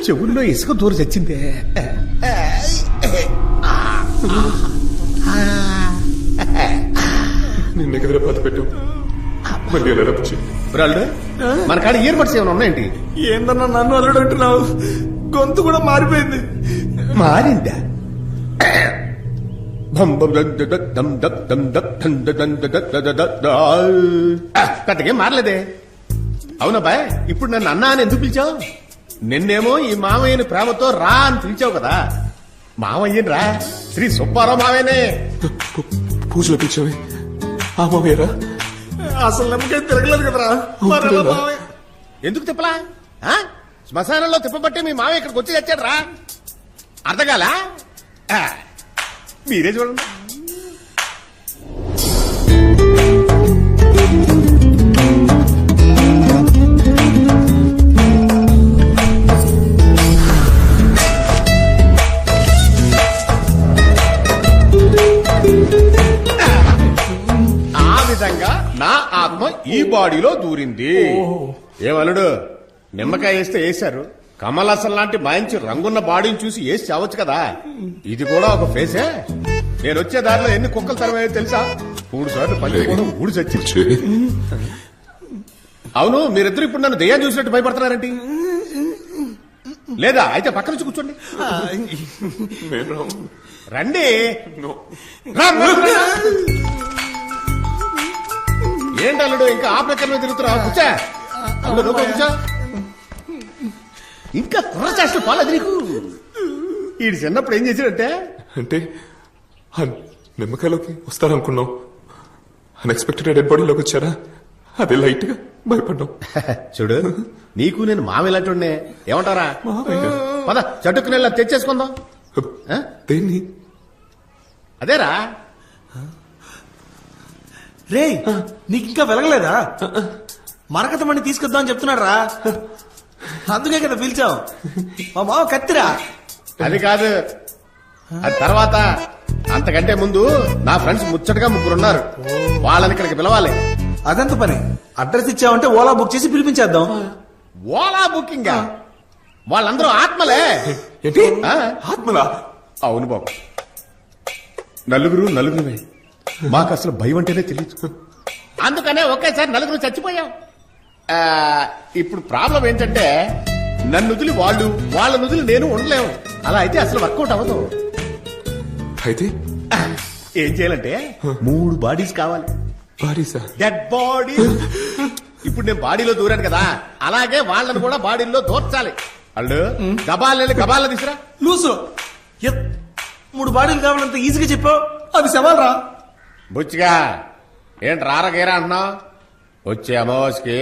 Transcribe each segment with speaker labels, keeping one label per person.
Speaker 1: చెవుల్లో ఇసుక దూరం చచ్చిందే.
Speaker 2: నిన్న ఎదురు పాత పెట్టావు మళ్ళీ ఎలా రప్పించి
Speaker 1: బ్రాల్డ్ మన కాడ ఇయర్ బడ్స్ ఏమైనా ఉన్నాయండి?
Speaker 3: ఏందన్నా నన్ను అల్లుడు అంటున్నావు? గొంతు కూడా మారిపోయింది.
Speaker 1: మారిందా? పెద్దగా మారలేదే. అవునబ్బాయ్, ఇప్పుడు నన్ను అన్నా అని ఎందుకు పిలిచావు? నిన్నేమో ఈ మామయ్యని ప్రేమతో రా అని పిలిచావు కదా. మామయ్యని రా, శ్రీ సుబ్బారావు మావయ్యనే.
Speaker 2: పూజలో పిలిచావే ఆ మామయ్యరా?
Speaker 3: అసలు నమ్మకం తిరగలేదు కదరా.
Speaker 1: ఎందుకు తిప్పలా? శ్మశానంలో తిప్పబట్టే మీ మామయ్య ఇక్కడికి వచ్చి తెచ్చాడు రా. అర్థగాల? మీరే చూడండి. ఆ విధంగా నా ఆత్మ ఈ బాడీలో దూరింది. ఏమలుడు, నిమ్మకాయ వేస్తే వేశారు, కమలాసన్ లాంటి మంచి రంగున్న బాడీని చూసి వేసి చావచ్చు కదా. ఇది కూడా ఒక ఫేసే. నేను వచ్చే దారిలో ఎన్ని కుక్కలు తరమయ్యో తెలుసా? 3 సార్లు పల్లె కూడా ఊడి చచ్చి. అవును, మీరిద్దరు ఇప్పుడు నన్ను దయ్యం చూసినట్టు భయపడుతున్నారేంటి? లేదా అయితే పక్క నుంచి కూర్చోండి. రండి. ఏంటి అల్లుడు ఇంకా ఆ ప్రకారం తిరుగుతున్నా? కూర్చా అల్లుడు, కూర్చో. ఇంకా కుర్ర చేస్తూ పోలేదు నీకు. ఈ చిన్నప్పుడు ఏం చేశాడంటే
Speaker 2: అంటే నిమ్మకాయలోకి వస్తారనుకున్నావు, అన్ఎక్స్పెక్టెడ్ డెడ్ బాడీలోకి వచ్చారా? అదే లైట్ గా భయపడ్డాం.
Speaker 1: చూడు, నీకు నేను మామిలాంటి ఏమంటారా? పద చటుకు నెల తెచ్చేసుకుందాం.
Speaker 2: దేన్ని?
Speaker 1: అదేరా.
Speaker 3: రే, నీకు ఇంకా వెలగలేదా? మరకతమని తీసుకొద్దాం అని చెప్తున్నాడు రా. అందుకే కదా పిలిచావు. మా మావ కత్తిరా.
Speaker 1: అది కాదు, అది తర్వాత. అంతకంటే ముందు నా ఫ్రెండ్స్ ముచ్చటగా 3 ఉన్నారు. వాళ్ళని ఇక్కడికి పిలవాలి.
Speaker 3: అదంత పని. అడ్రస్ ఇచ్చావంటే ఓలా బుక్ చేసి పిలిపించేద్దాం.
Speaker 1: ఓలా బుకింగ్? వాళ్ళందరూ ఆత్మలే.
Speaker 2: ఏంటి ఆత్మలా?
Speaker 1: అవును బాబు, నలుగురుమే. మాకు అసలు భయం అంటేనే తెలియదు. అందుకనే ఒకేసారి 4 చచ్చిపోయాం. ఇప్పుడు ప్రాబ్లం ఏంటంటే నన్ను వదిలి వాళ్ళు, వాళ్ళ వదిలి నేను ఉండలేము. అలా అయితే అసలు వర్కౌట్ అవ్వదు.
Speaker 2: అయితే
Speaker 1: ఏం చేయాలంటే 3 బాడీస్ కావాలి.
Speaker 2: బాడీసా?
Speaker 1: Dead body. ఇప్పుడు నేను బాడీలో దూరాను కదా, అలాగే వాళ్ళని కూడా బాడీలో దూర్చాలి. వాళ్ళు గబాల తీసురా.
Speaker 3: లూసు 3 బాడీలు కావాలంత ఈజీగా చెప్పావు. అది సవాల్ రా.
Speaker 1: బుచ్చిగా ఏంటి రారగేరా అంటున్నావు? వచ్చే అమావాస్యకి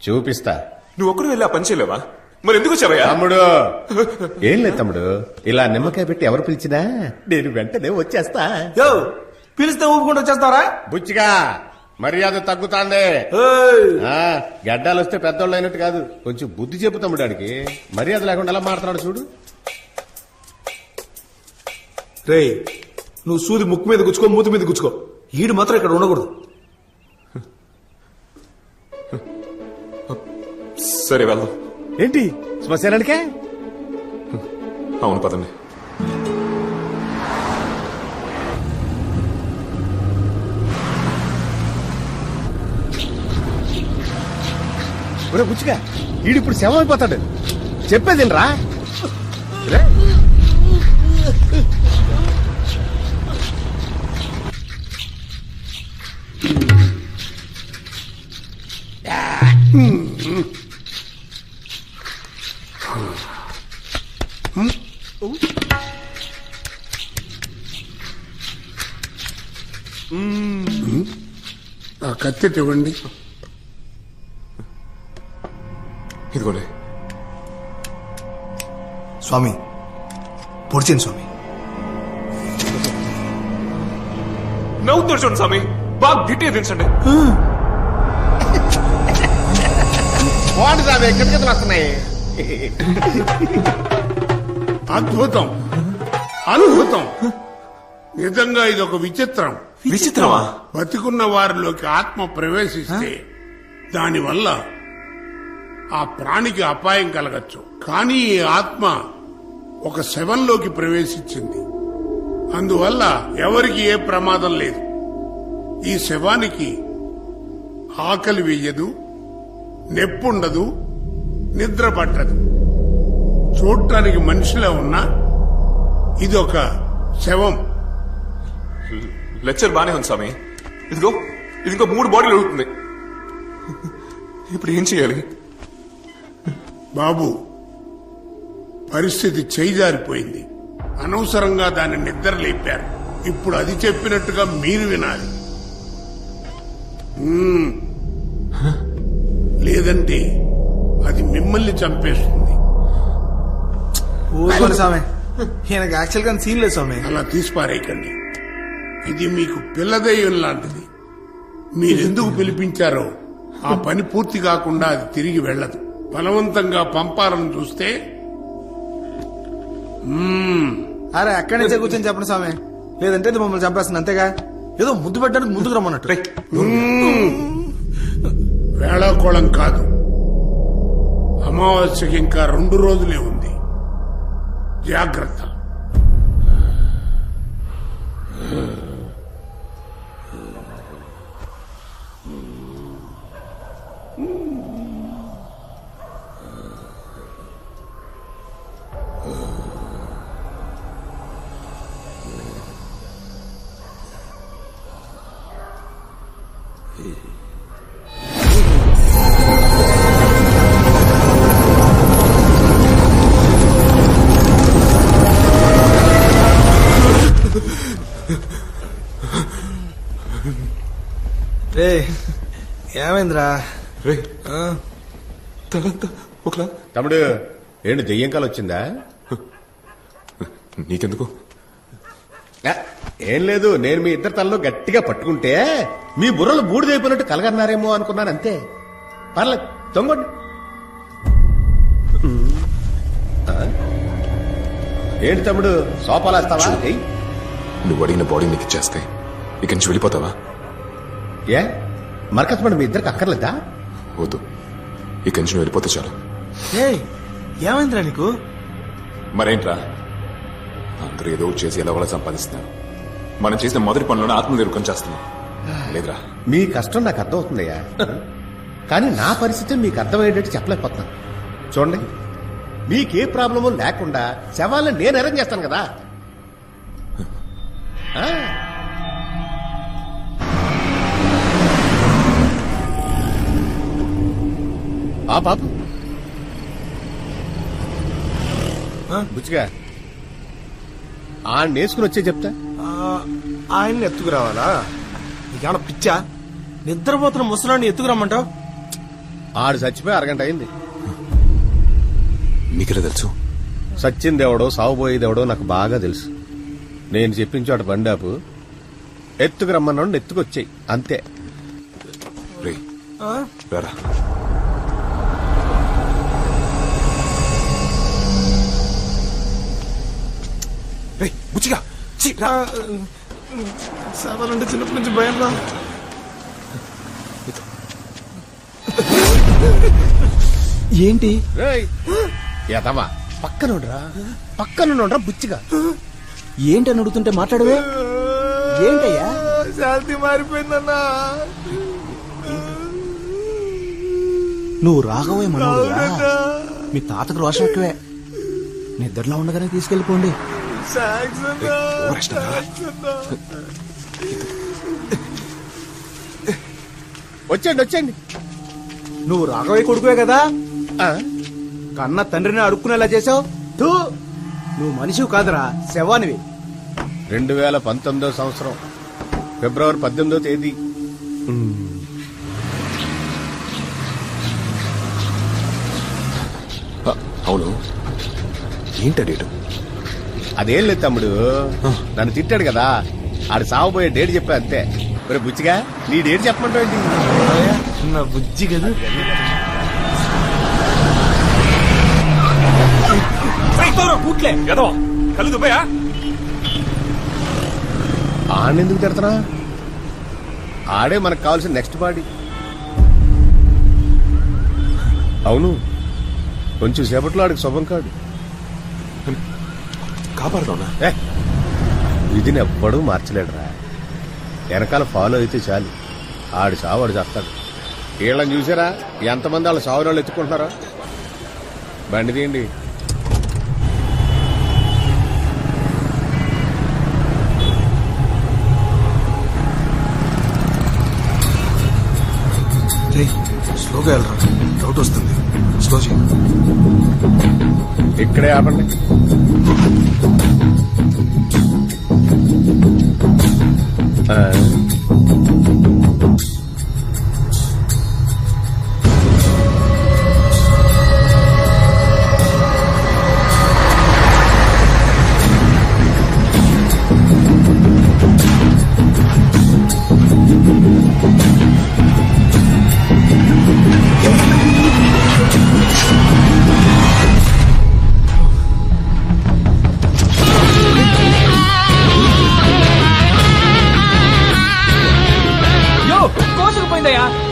Speaker 1: చూపిస్తా.
Speaker 2: నువ్వు ఒక్కడు వెళ్ళి ఆ పని చేయలేవా? మరి ఎందుకు వచ్చావయ్యా?
Speaker 1: తమ్ముడు ఏం లేదు తమ్ముడు, ఇలా నిమ్మకాయ పెట్టి ఎవరు పిలిచినా నేను వెంటనే వచ్చేస్తా.
Speaker 3: యో, పిలిస్తే ఊపుకుంటూ వచ్చేస్తావరా?
Speaker 1: బుచ్చిగా మర్యాద తగ్గుతాండే. గడ్డాలు వస్తే పెద్దోళ్ళు అయినట్టు కాదు, కొంచెం బుద్ధి చెప్పు తమ్ముడానికి. మర్యాద లేకుండా ఎలా మారుతున్నాడు చూడు.
Speaker 3: రే, నువ్వు సూది ముక్కు మీద గుచ్చుకో, మూతి మీద గుచ్చుకో. ఈడు మాత్రం ఇక్కడ ఉండకూడదు.
Speaker 2: సరే వెళ్దాం.
Speaker 1: ఏంటి శ్మశానానికే?
Speaker 2: అవును పదండి.
Speaker 1: బుచ్చిగా ఈడిప్పుడు శవం అయిపోతాడు. చెప్పేది రా.
Speaker 4: ఆ కత్తి ఇవ్వండి.
Speaker 2: ఇదిగోలే
Speaker 3: స్వామి, పొడిచేయండి స్వామి.
Speaker 2: నవ్వుతాడు చూడండి స్వామి, బాగా గిట్టిగా దించండి.
Speaker 1: బాగుంది, కిందకి వస్తున్నాయి.
Speaker 4: అద్భుతం, అద్భుతం. నిజంగా ఇది ఒక విచిత్రం.
Speaker 2: విచిత్రమా?
Speaker 4: బతికున్న వారిలోకి ఆత్మ ప్రవేశిస్తే దానివల్ల ఆ ప్రాణికి అపాయం కలగచ్చు. కానీ ఈ ఆత్మ ఒక శవంలోకి ప్రవేశించింది. అందువల్ల ఎవరికి ఏ ప్రమాదం లేదు. ఈ శవానికి ఆకలి వెయ్యదు, నెప్పుండదు, నిద్ర పట్టదు. చూడటానికి మనిషిలా ఉన్నా ఇదొక శవం.
Speaker 2: లెక్చర్ బానే ఉంది స్వామి. ఇదిగో ఇది ఇంకో 3 బాడీలు అడుగుతుంది. ఇప్పుడు ఏం చేయాలి?
Speaker 4: బాబు, పరిస్థితి చేయిజారిపోయింది. అనవసరంగా దాన్ని నిద్ర లేపారు. ఇప్పుడు అది చెప్పినట్టుగా మీరు వినాలి. లేదంటే అది మిమ్మల్ని చంపేస్తుంది.
Speaker 3: ఊరుకోండి స్వామి, ఈయనకి యాక్చువల్ గా సీన్ లేదు స్వామి.
Speaker 4: అలా తీసిపారేయకండి. ఇది మీకు పిల్లదయ్యం లాంటిది. మీరెందుకు పిలిపించారో ఆ పని పూర్తి కాకుండా అది తిరిగి వెళ్ళదు. బలవంతంగా పంపాలని చూస్తే
Speaker 3: అరే అక్కడి నుంచే కూర్చొని చెప్పండి స్వామి, లేదంటే ఇది మమ్మల్ని చంపేస్తుంది అంతేగా. ఏదో ముద్దు పెట్టడానికి ముందుకు రమ్మన్నట్టు.
Speaker 4: వేళాకోళం కాదు. అమావాస్యకి ఇంకా 2 రోజులే ఉంది. జాగ్రత్త.
Speaker 3: రే ఏమైందిరా?
Speaker 2: రే తలంతా ఒకలా.
Speaker 1: తమ్ముడు ఏంటి దెయ్యంకాలు వచ్చిందా?
Speaker 2: నీకెందుకు?
Speaker 1: ఏం లేదు, నేను మీ ఇద్దరు తలలో గట్టిగా పట్టుకుంటే మీ బుర్రలు బూడిదైపోయినట్టు కలగన్నారేమో అనుకున్నాను అంతే. పర్లేదు, తొంగండి. ఏంటి తమ్ముడు సోపాలేస్తావా?
Speaker 2: నువ్వు అడిగిన బాడీ నీకు ఇచ్చేస్తే ఇక నుంచి వెళ్ళిపోతావా?
Speaker 1: ఏ మరకత్మడు మీ ఇద్దరికి అక్కర్లేదా?
Speaker 2: వద్దు, ఇక నుంచి నువ్వు వెళ్ళిపోతే చాలు.
Speaker 3: ఏమైందిరా నీకు?
Speaker 2: మరేంట్రా, అందరూ ఏదో చేసి ఎలా వాళ్ళ సంపాదిస్తున్నారు. మనం చేసిన మొదటి పనులను ఆత్మనిర్భరం చేస్తున్నాం. లేదురా,
Speaker 1: మీ కష్టం నాకు అర్థమవుతుందయ్యా, కానీ నా పరిస్థితి మీకు అర్థమయ్యేటట్టు చెప్పలేకపోతున్నాను. చూడండి, మీకే ప్రాబ్లము లేకుండా శవాలను నేను అరేంజ్ చేస్తాను కదా. ఆ పాప బుచ్చిగా ఆ నేసుకుని వచ్చే చెప్తా.
Speaker 3: ఆయన్ని ఎత్తుకురావాలా? నీకేమన్నా పిచ్చా? నిద్రపోతున్న ముసలాన్ని ఎత్తుకురమ్మంటావు?
Speaker 1: ఆడు చచ్చిపోయి 1 గంట అయింది.
Speaker 2: మీకెలా తెలుసు?
Speaker 1: సచ్చిందేవడో సాగుపోయేదేవడో నాకు బాగా తెలుసు. నేను చెప్పించాడు బండాపు, ఎత్తుకు రమ్మన్నాడు, ఎత్తుకొచ్చాయి అంతే.
Speaker 2: రే రారా. రే బుచ్చిగా
Speaker 3: శవాలంటే చిన్నప్పటి నుంచి భయం రా. ఏంటి
Speaker 1: ఎదవా పక్కనుండ్రా బుచ్చిగా.
Speaker 3: ఏంటని అడుగుతుంటే మాట్లాడవే? ఏంటయ్యా? శాంతి మారిపోయిందన్నా. నువ్వు రాఘవయ్య మనోడురా. మీ తాతకు రోషం ఎక్కువే. నిద్రలో ఉండగానే తీసుకెళ్ళిపోండి.
Speaker 1: వచ్చండి.
Speaker 3: నువ్వు రాఘవయ్య కొడుకువే కదా? కన్న తండ్రిని అడుక్కునేలా చేసావు. నువ్వు మనిషివి కాదురా, శవానివి.
Speaker 1: 2019 సంవత్సరం ఫిబ్రవరి 18వ తేదీ.
Speaker 2: అవును, ఏంటా డేటు?
Speaker 1: అదేం లేదు తమ్ముడు, నన్ను తిట్టాడు కదా, ఆడు సాగుపోయే డేట్ చెప్పా అంతే. మరి బుచ్చిగా నీ డేట్ చెప్పమంటావు?
Speaker 3: నా బుజ్జి కదా.
Speaker 1: ఆడెందుకు తిడతారా? ఆడే మనకు కావాల్సిన నెక్స్ట్ బాడీ. అవును, కొంచెం సేపట్లో ఆడికి శుభం కాదు.
Speaker 2: కాపాడదావునా?
Speaker 1: విధిని ఎవ్వడూ మార్చలేడురా. వెనకాల ఫాలో అయితే చాలు, ఆడి సావు ఆడు చేస్తాడు. వీళ్ళని చూసారా ఎంతమంది వాళ్ళ సావు వాళ్ళు ఎత్తుకుంటున్నారో. బండి తీయండి.
Speaker 3: స్లోగా వెళ్ళరా, డౌట్ వస్తుంది. స్లో చేయి.
Speaker 1: ఇక్కడే ఆపండి.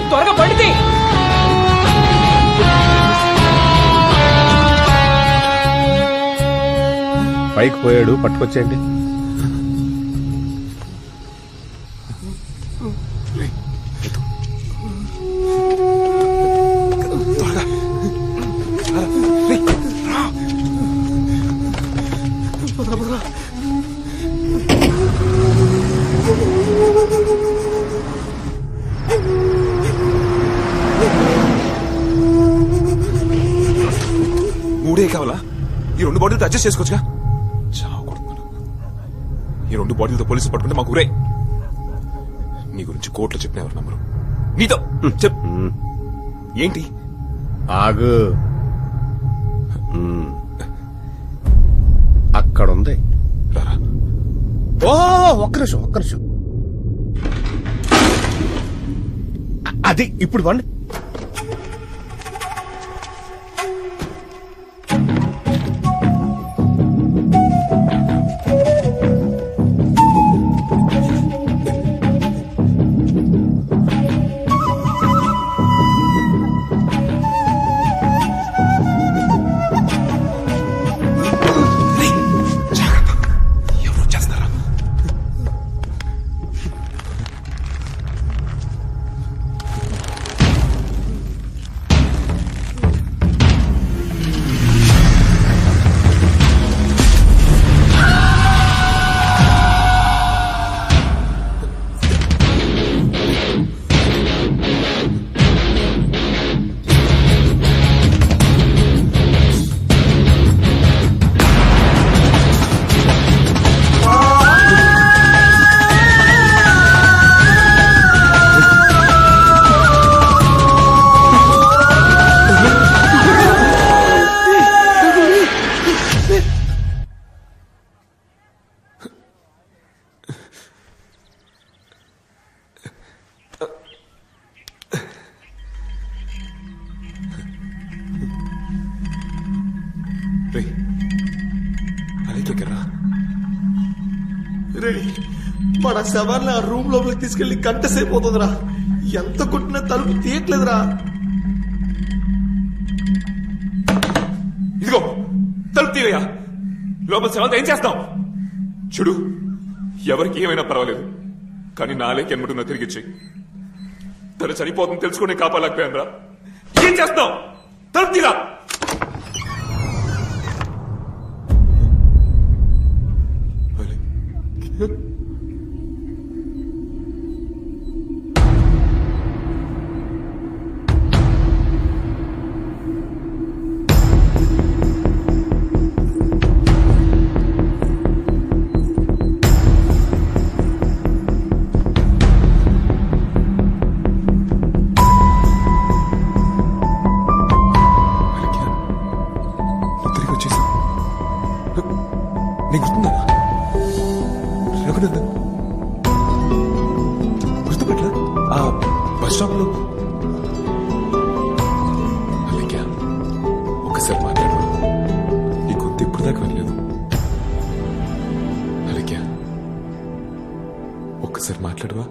Speaker 5: త్వరగా పడితే
Speaker 1: పైకి పోయాడు, పట్టుకొచ్చేయండి.
Speaker 2: మూడే కావాలా? ఈ 2 బాటిల్తో అడ్జస్ట్ చేసుకోవచ్చుగా. చావు కొడుతున్నాను. ఈ 2 బాటిల్తో పోలీసులు పట్టుకుంటే మాకు ఊరే. నీ గురించి కోర్టులో చెప్పిన ఎవరు నమ్మరు. నీతో చెప్. ఏంటి?
Speaker 1: ఆగు. అక్కడుంది.
Speaker 2: రారా.
Speaker 1: ఓ ఒక్క నిమిషం. అది ఇప్పుడు వండి.
Speaker 2: ఎవరు చేస్తారా?
Speaker 3: మన శవాన్ని ఆ రూమ్ లోపలికి తీసుకెళ్లి గంట సేపు అవుతుందిరా. ఎంత కొట్టినా తలుపు తీయట్లేదురా.
Speaker 2: ఇదిగో తలుపు తీవయ్యా. లోపల శవంతో ఏం చేస్తాం? చూడు, ఎవరికి ఏమైనా పర్వాలేదు, కానీ నాలేకి ఎన్నుంటున్నా తిరిగిచ్చి. తను చనిపోతుంది తెలుసుకుని కాపాడలేకపోయాను రా. ఏం చేస్తాం? తలుపు తీరా. నీకు గుర్తుందా? రఘునందన్ గుర్తుపట్ల ఆ బస్ స్టాప్ లో. అలాగే ఒక్కసారి మాట్లాడు. ఈ గొంతు ఇప్పుడు దాకా వినలేదు. అలాగే ఒక్కసారి మాట్లాడవా?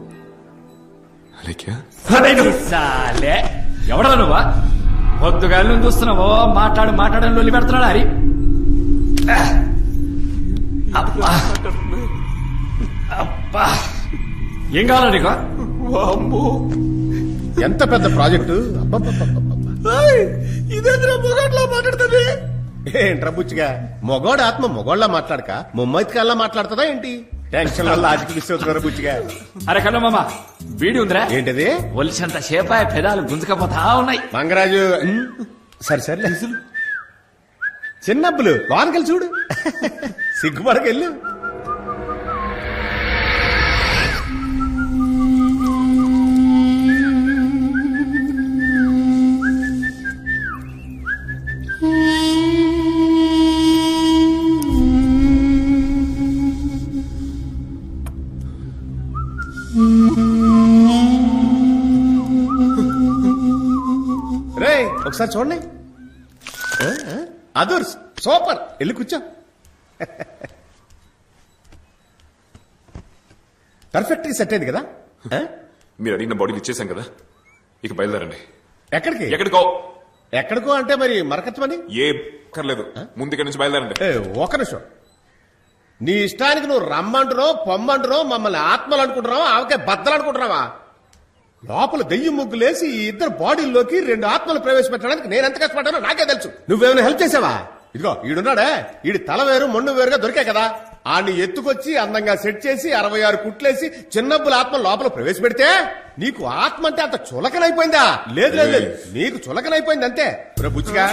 Speaker 2: అలాగే
Speaker 5: ఎవడా నువ్వా? పొద్దుగాల నుంచి చూస్తున్నావు మాట్లాడని లొల్లి పెడుతున్నాడు హరి. అబ్బా అబ్బా ఏం కావాలా నీకు?
Speaker 2: వామ్మో.
Speaker 1: ఎంత పెద్ద ప్రాజెక్టు.
Speaker 3: ఇదేంద్రా మొగట్లా మాట్లాడుతుంది?
Speaker 1: ఏంట్రా బుచ్చిగా, మొగోడు ఆత్మ మొగోళ్ళ మాట్లాడక ముమ్మైతికల్లా మాట్లాడుతుందా ఏంటి? టెన్షన్ వల్ల లాజిక్ మిస్ అవుతున్నారు బుచ్చిగా.
Speaker 5: అరే కన్నా మామ వీడి ఉందిరా,
Speaker 1: ఏంటది?
Speaker 5: ఒలిసంత సేపాయ పెదాలు గుంజుకపోతా ఉన్నాయి.
Speaker 1: మంగరాజు సరే సరే చిన్నబ్బులు లోనకెళ్ళి చూడు. సిగ్గుపడకెళ్ళు. రే ఒకసారి చూడండి. Other super. వెళ్ళి కూర్చో. పర్ఫెక్ట్ సెట్ అయింది కదా?
Speaker 2: మీరు అడిగిన బాడీలు ఇచ్చేసాం కదా, ఇక బయలుదేరండి.
Speaker 1: ఎక్కడికి?
Speaker 2: ఎక్కడికో.
Speaker 1: ఎక్కడికో అంటే మరి మరకత్వని
Speaker 2: ఏ కర్లేదు, ముందు ఇక్కడి నుంచి బయలుదేరండి.
Speaker 1: ఒక నిమిషం. నీ ఇష్టానికి నువ్వు రమ్మంటున్నావు, పొమ్మంటున్నావు, మమ్మల్ని ఆత్మలు అనుకుంటున్నావా, ఆవకే బద్దలు అనుకుంటున్నావా? లోపల దెయ్యం ముగ్గులేసి ఈ ఇద్దరు బాడీల్లోకి 2 ఆత్మలు ప్రవేశపెట్టడానికి నేను ఎంత కష్టపడ్డానో నాకే తెలుసు. నువ్వేమైనా హెల్ప్ చేసావా? ఇదిగో ఈడున్నాడే, ఈడి తల వేరు మొండు వేరుగా దొరికే కదా, ఆడిని ఎత్తుకొచ్చి అందంగా సెట్ చేసి 66 కుట్లేసి చిన్నబ్బుల ఆత్మ లోపల ప్రవేశపెడితే నీకు ఆత్మ అంటే అంత చులకనైపోయిందా? లేదు లేదు లేదు, నీకు చులకనైపోయింది అంతే. బుచ్చిగా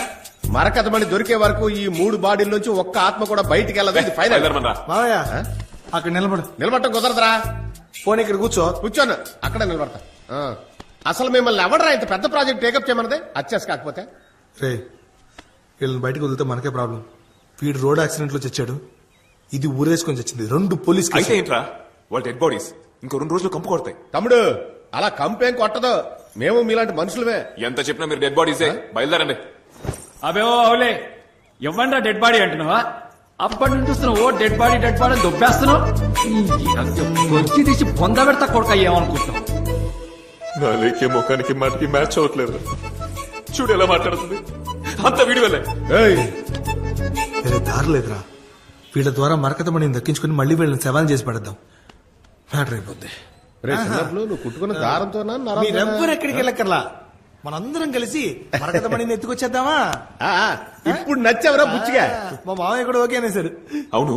Speaker 1: మరకథమని దొరికే వరకు ఈ 3 బాడీల్లోంచి ఒక్క ఆత్మ కూడా బయటికి వెళ్ళదు. ఇది ఫైనల్.
Speaker 2: బయలుదేరమనరా.
Speaker 3: మావయ్య అక్కడ నిలబడు.
Speaker 1: నిలబడటం కుదరదురా.
Speaker 3: పోనీ ఇక్కడ కూర్చో.
Speaker 1: కూర్చోను, అక్కడ నిలబడతా. అసలు మిమ్మల్ని ఎవడరా ఇంత పెద్ద ప్రాజెక్ట్ టేకప్ చేయమన్నదే? అచ్చేసి కాకపోతే
Speaker 3: రే వీళ్ళని బయటకు వదిలితే మనకే ప్రాబ్లం. వీడు రోడ్ యాక్సిడెంట్ లో చచ్చాడు, ఇది ఊరేసుకొని చచ్చింది. 2 పోలీస్
Speaker 2: అయితే ఏంట్రా, వాళ్ళ డెడ్ బాడీస్ ఇంకో 2 రోజులు కంపు కొడతాయి.
Speaker 1: తమ్ముడు అలా కంపేం కొట్టదు, మేము మీలాంటి మనుషులమే.
Speaker 2: ఎంత చెప్పినా మీరు డెడ్ బాడీసే. బయలుదేరండి.
Speaker 5: అబే ఓ అవులే ఇవ్వండి డెడ్ బాడీ అంటున్నావా? అప్పటి నుంచి చూస్తున్నావు ఓ డెడ్ బాడీ దొబ్బేస్తున్నావు. వచ్చి తీసి పొంద పెడతా కొడుక ఏమనుకుంటున్నావు?
Speaker 2: నా లేకే ముఖానికి మాటికి మ్యాచ్ అవ్వట్లేదు. చూడు ఎలా మాట్లాడుతుంది. అంత వీడి వల్లే.
Speaker 3: వేరే దారి లేదురా. వీళ్ళ ద్వారా మరకతమణిని దక్కించుకుని మళ్ళీ వీళ్ళని సవాల్ చేసి పడద్దాం. మ్యాటర్ అయిపోద్ది.
Speaker 1: నువ్వు కుట్టుకున్న దారంతోనా?
Speaker 3: మీరెవ్వరు ఎక్కడికి వెళ్ళక్కర్లా, మనందరం కలిసి మరకతమణిని ఎత్తుకొచ్చేద్దామా?
Speaker 1: ఇప్పుడు నచ్చావురా బుచ్చిగా.
Speaker 3: మా మామయ్య కూడా ఓకే అనేసారు.
Speaker 2: అవును,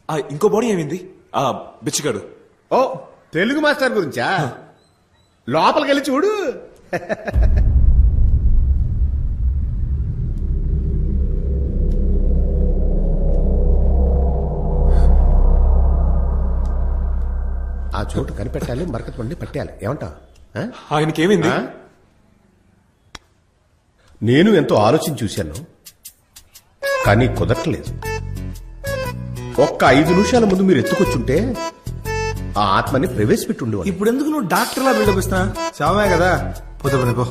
Speaker 2: ఆ ఇంకో బాడీ ఏమైంది? ఆ బిచ్చిగాడు.
Speaker 1: ఓ తెలుగు మాస్టర్ గురించా? లోపలికి వెళ్ళి చూడు. ఆ చోటు కనిపెట్టాలి, మరకతమణిని పట్టేయాలి. ఏమంటా?
Speaker 2: ఆయనకి ఏమైంది?
Speaker 1: నేను ఎంతో ఆలోచించి చూశాను, కానీ కుదరట్లేదు. ఒక్క 5 నిమిషాల ముందు మీరు ఎత్తుకొచ్చుంటే ఆ ఆత్మని ప్రవేశపెట్టుండి.
Speaker 3: ఇప్పుడు ఎందుకు నువ్వు డాక్టర్ లా బిల్డప్ ఇస్తున్నా? శవమే కదా, పోతే పని పో.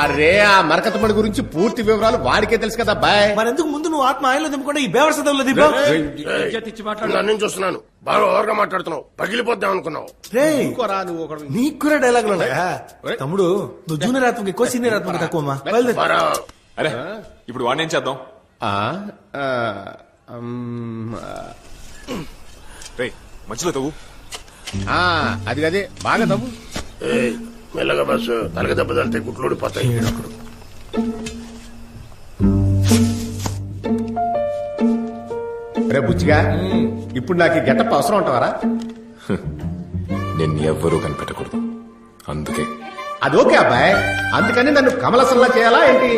Speaker 1: అరే ఆ మరకతమణి గురించి పూర్తి వివరాలు వాడికే తెలుసు కదా బాయ్.
Speaker 3: మరి ఎందుకు ముందు నువ్వు ఆత్మ ఆయనలో దింపకుండా ఈ బేవర్ సదంలో దింపా?
Speaker 4: నన్ను చూస్తున్నాను, బాగా ఓవర్గా మాట్లాడుతున్నావు, పగిలిపోద్దాం అనుకున్నావు.
Speaker 1: ఇంకోరా నువ్వు ఒకడు.
Speaker 3: నీకు కూడా డైలాగులు ఉన్నాయా? తమ్ముడు నువ్వు జూనియర్ ఆత్మకి ఎక్కువ, సీనియర్ ఆత్మకి తక్కువ.
Speaker 2: అరే ఇప్పుడు వాడిని ఏం చేద్దాం? రే మధ్యలో తవ్వు.
Speaker 1: అది అదే బాగా తవ్వు.
Speaker 4: మెల్లగా బస్సు తలగ దెబ్బ తలితే గుట్లోడి పోతాయి.
Speaker 1: రే బుచ్చిగా, ఇప్పుడు నాకు ఈ గెటప్ అవసరం అంటావారా?
Speaker 2: నేను ఎవ్వరూ కనిపెట్టకూడదు, అందుకే.
Speaker 1: అది ఓకే అబ్బాయి, అందుకని నన్ను కమలసల్లా చేయాలా ఏంటి?